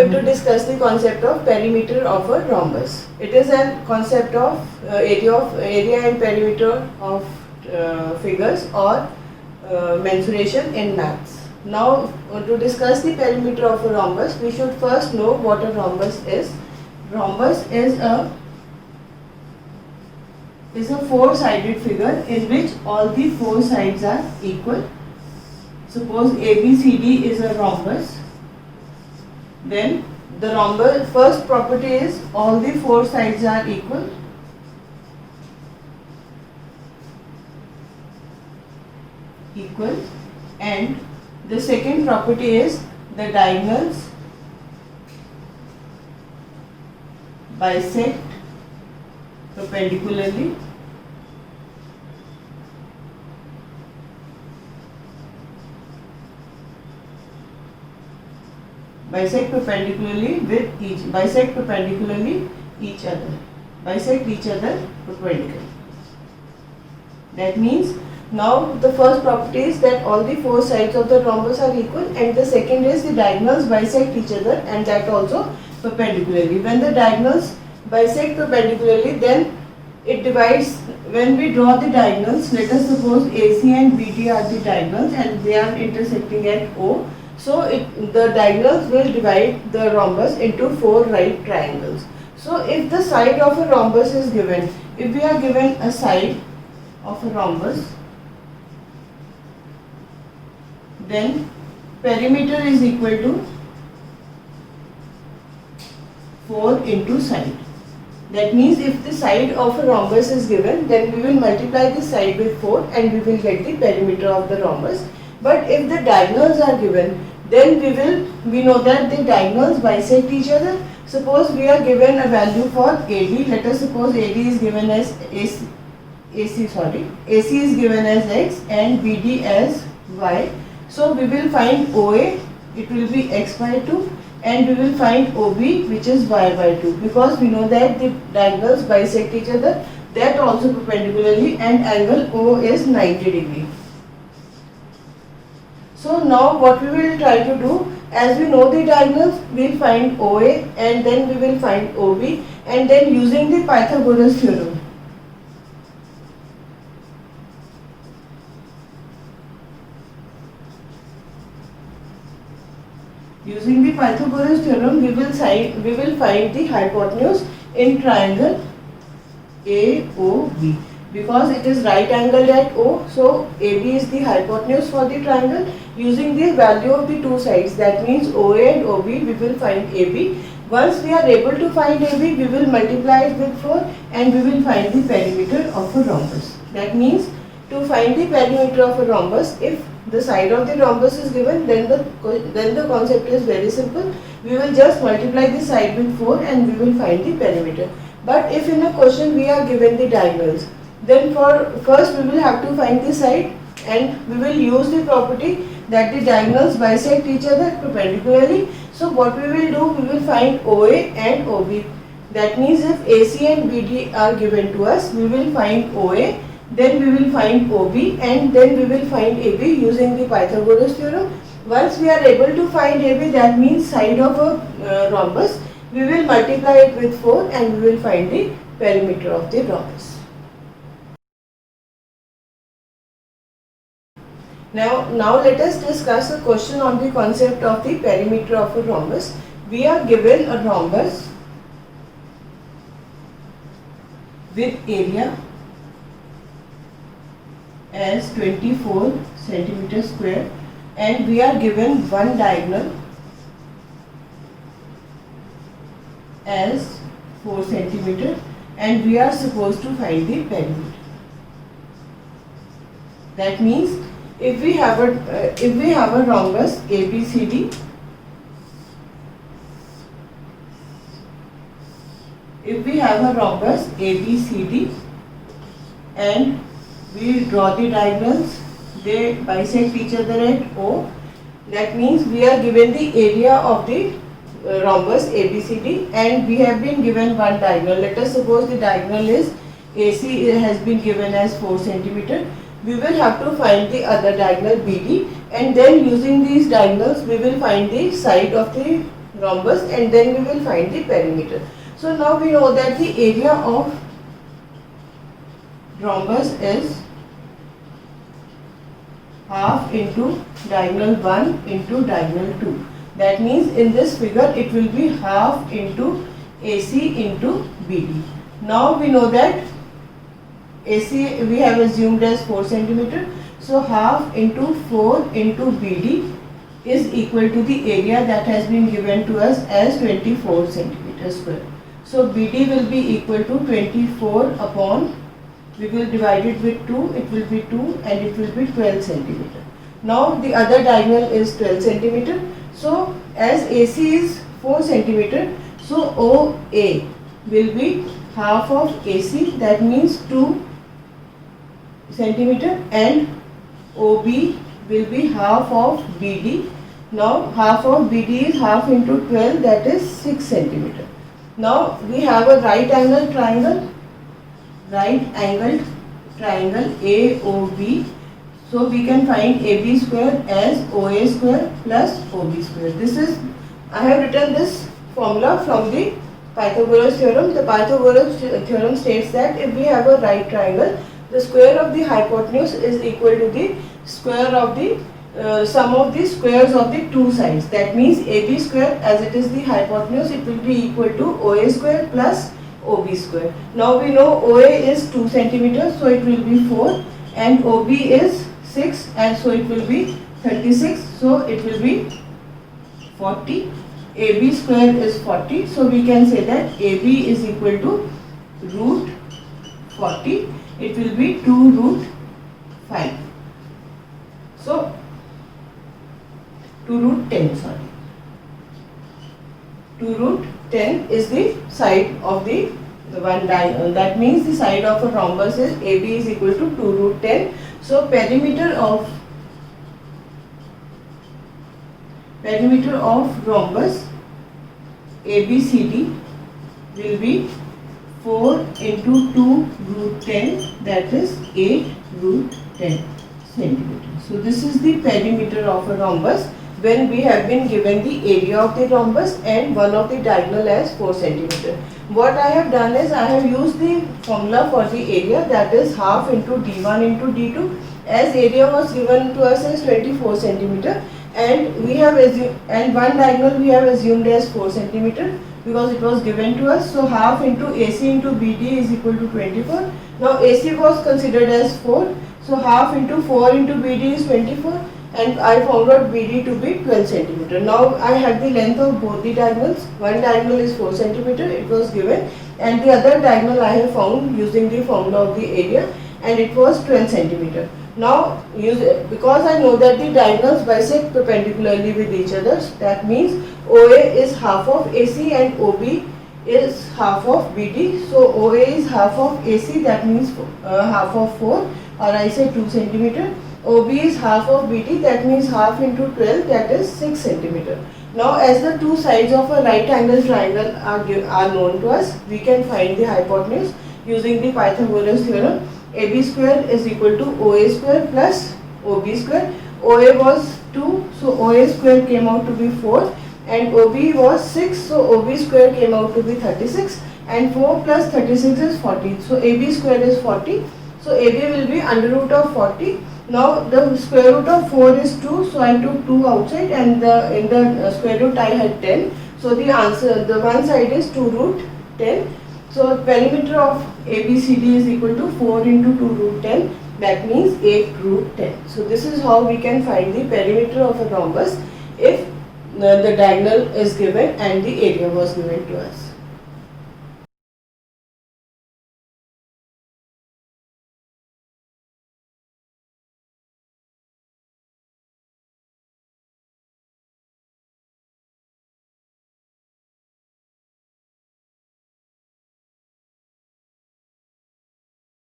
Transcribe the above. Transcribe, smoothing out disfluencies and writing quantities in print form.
going to discuss the concept of perimeter of a rhombus. It is a concept of area and perimeter of figures or mensuration in maths. Now to discuss the perimeter of a rhombus, we should first know what a rhombus is. Rhombus is a four-sided figure in which all the four sides are equal. Suppose ABCD is a rhombus. Then the rhombus first property is all the four sides are equal. And the second property is the diagonals bisect perpendicularly. Bisect perpendicularly each other. Bisect each other perpendicularly. That means now the first property is that all the four sides of the rhombus are equal, and the second is the diagonals bisect each other, and that also perpendicularly. When the diagonals bisect perpendicularly, then it divides. When we draw the diagonals, let us suppose AC and BD are the diagonals and they are intersecting at O. So the diagonals will divide the rhombus into four right triangles. So if the side of a rhombus is given, if we are given a side of a rhombus, then perimeter is equal to 4 into side. That means if the side of a rhombus is given, then we will multiply the side with 4 and we will get the perimeter of the rhombus. But if the diagonals are given, then we know that the diagonals bisect each other. Suppose we are given a value for AD. Let us suppose AD is given as AC is given as X and BD as Y. So we will find OA, it will be X by 2, and we will find OB, which is Y by 2, because we know that the diagonals bisect each other, that also perpendicularly, and angle O is 90 degree. So now what we will try to do, as we know the diagonals, we will find OA and then we will find OB, and then using the Pythagoras theorem, we will find the hypotenuse in triangle AOB. Because it is right angled at O, so AB is the hypotenuse for the triangle. Using the value of the two sides, that means OA and OB, we will find AB. Once we are able to find AB, we will multiply it with 4 and we will find the perimeter of a rhombus. That means to find the perimeter of a rhombus, if the side of the rhombus is given, then the concept is very simple. We will just multiply the side with 4 and we will find the perimeter. But if in a question we are given the diagonals, then first we will have to find the side, and we will use the property that the diagonals bisect each other perpendicularly. So what we will do, we will find OA and OB. That means if AC and BD are given to us, we will find OA, then we will find OB, and then we will find AB using the Pythagoras theorem. Once we are able to find AB, that means side of a rhombus, we will multiply it with 4 and we will find the perimeter of the rhombus. Now let us discuss a question on the concept of the perimeter of a rhombus. We are given a rhombus with area as 24 centimeter square, and we are given one diagonal as 4 centimeter, and we are supposed to find the perimeter. That means if we have a rhombus ABCD, and we draw the diagonals, they bisect each other at O, that means we are given the area of the rhombus ABCD and we have been given one diagonal. Let us suppose the diagonal is AC has been given as 4 centimeter. We will have to find the other diagonal BD, and then using these diagonals we will find the side of the rhombus, and then we will find the perimeter. So now we know that the area of rhombus is half into diagonal 1 into diagonal 2. That means in this figure it will be half into AC into BD. Now we know that AC we have assumed as 4 centimeter. So half into 4 into BD is equal to the area that has been given to us as 24 centimeter square. So BD will be equal to 24 upon, we will divide it with 2, it will be 2 and it will be 12 centimeter. Now the other diagonal is 12 centimeter. So as AC is 4 centimeter, so OA will be half of AC, that means 2 centimeter, and OB will be half of BD. Now half of BD is half into 12, that is 6 centimeter. Now we have a right angled triangle AOB. So we can find AB square as OA square plus OB square. This is, I have written this formula from the Pythagoras theorem. The Pythagoras theorem states that if we have a right triangle, the square of the hypotenuse is equal to the square of the sum of the squares of the two sides. That means AB square, as it is the hypotenuse, it will be equal to OA square plus OB square. Now we know OA is 2 centimeters, so it will be 4, and OB is 6, and so it will be 36, so it will be 40. AB square is 40, so we can say that AB is equal to root 40. It will be 2 root 5. So 2 root 10, sorry. 2 root 10 is the side of the one diagonal. That means the side of a rhombus is AB is equal to 2 root 10. So perimeter of rhombus ABCD will be 4 into 2 root 10, that is 8 root 10 centimeter. So this is the perimeter of a rhombus when we have been given the area of the rhombus and one of the diagonal as 4 centimeter. What I have done is I have used the formula for the area, that is half into D1 into D2, as area was given to us as 24 centimeter, and we have assumed, and one diagonal we have assumed as 4 centimeter because it was given to us. So half into AC into BD is equal to 24. Now AC was considered as 4, so half into 4 into BD is 24, and I found out BD to be 12 centimeter. Now I have the length of both the diagonals. One diagonal is 4 centimeter, it was given, and the other diagonal I have found using the formula of the area, and it was 12 centimeter. Now because I know that the diagonals bisect perpendicularly with each other, that means OA is half of AC and OB is half of BD. So OA is half of AC, that means half of 4, or I say 2 centimeter. OB is half of BD, that means half into 12, that is 6 centimeter. Now as the two sides of a right angle triangle are known to us, we can find the hypotenuse using the Pythagoras theorem. AB square is equal to OA square plus OB square. OA was 2, so OA square came out to be 4, and OB was 6, so OB square came out to be 36, and 4 plus 36 is 40, so AB square is 40, so AB will be under root of 40. Now the square root of 4 is 2, so I took 2 outside, and in the square root I had 10, so the answer, the one side is 2 root 10. So perimeter of ABCD is equal to 4 into 2 root 10, that means 8 root 10. So this is how we can find the perimeter of a rhombus if the diagonal is given and the area was given to us.